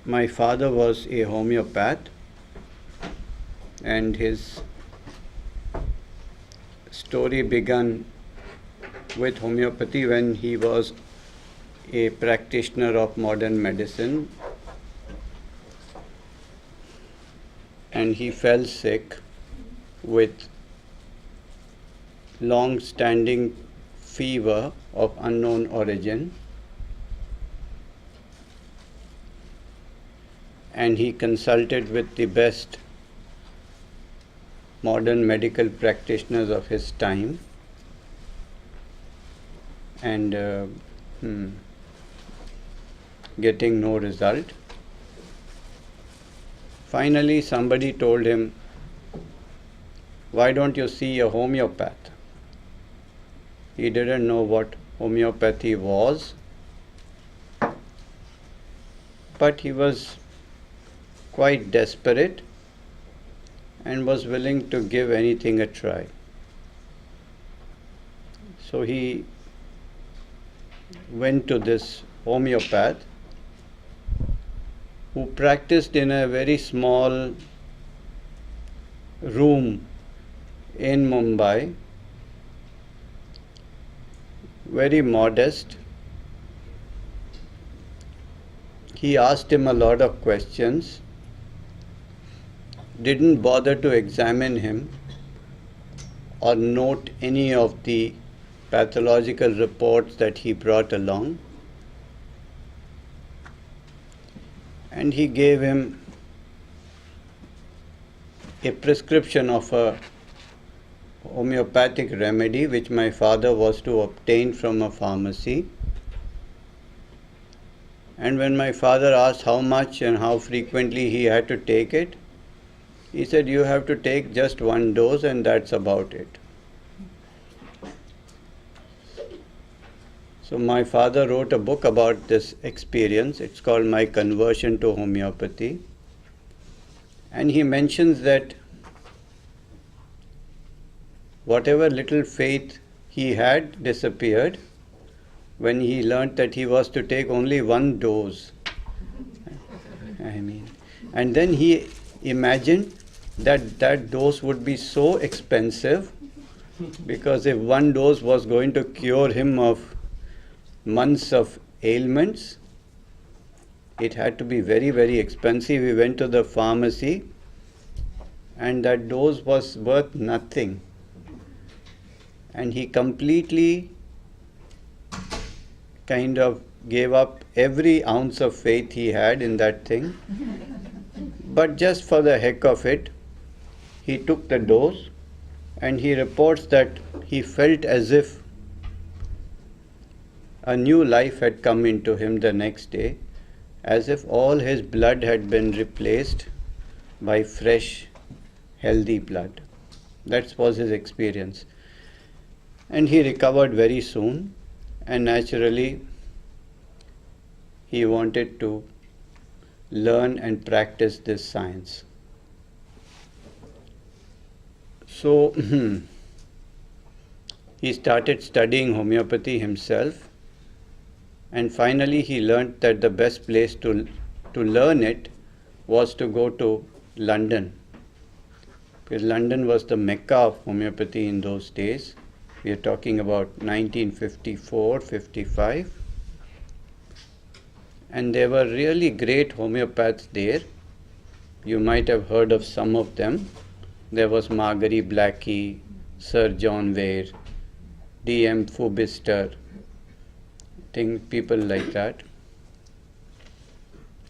My father was a homeopath, and his story began with homeopathy when he was a practitioner of modern medicine, and he fell sick with long-standing fever of unknown origin, and he consulted with the best modern medical practitioners of his time, and getting no result. Finally, somebody told him, "Why don't you see a homeopath?" He didn't know what homeopathy was, but he was quite desperate and was willing to give anything a try. So he went to this homeopath, who practiced in a very small room in Mumbai, very modest. He asked him a lot of questions, didn't bother to examine him or note any of the pathological reports that he brought along, and he gave him a prescription of a homeopathic remedy which my father was to obtain from a pharmacy. And when my father asked how much and how frequently he had to take it, he said, "You have to take just one dose and that's about it." So my father wrote a book about this experience. It's called My Conversion to Homeopathy. And he mentions that whatever little faith he had disappeared when he learnt that he was to take only one dose. And then he imagined that that dose would be so expensive, because if one dose was going to cure him of months of ailments, it had to be very, very expensive. He went to the pharmacy and that dose was worth nothing. And he completely kind of gave up every ounce of faith he had in that thing. But just for the heck of it, he took the dose, and he reports that he felt as if a new life had come into him the next day, as if all his blood had been replaced by fresh, healthy blood. That was his experience. And he recovered very soon, and naturally he wanted to learn and practice this science. So he started studying homeopathy himself, and finally he learnt that the best place to learn it was to go to London, because London was the Mecca of homeopathy in those days. We are talking about 1954-55, and there were really great homeopaths there. You might have heard of some of them. There was Margery Blackie, Sir John Ware, D.M. Fubister, people like that,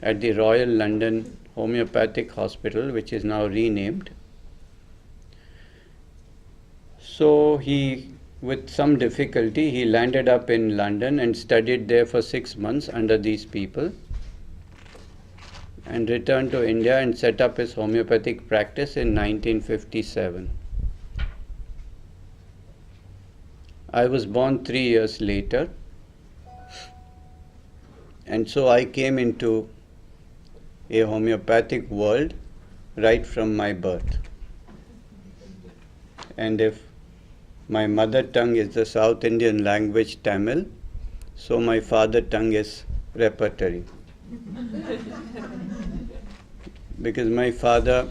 at the Royal London Homeopathic Hospital, which is now renamed. So he, with some difficulty, he landed up in London and studied there for 6 months under these people, and returned to India and set up his homeopathic practice in 1957. I was born 3 years later, and so I came into a homeopathic world right from my birth. And if my mother tongue is the South Indian language Tamil, so my father tongue is repertory. because my father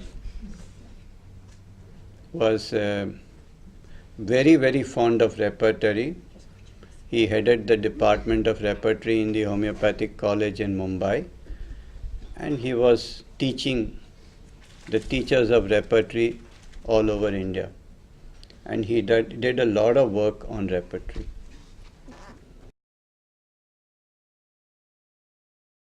was very, very fond of repertory. He headed the department of repertory in the Homeopathic College in Mumbai, and he was teaching the teachers of repertory all over India. And he did a lot of work on repertory.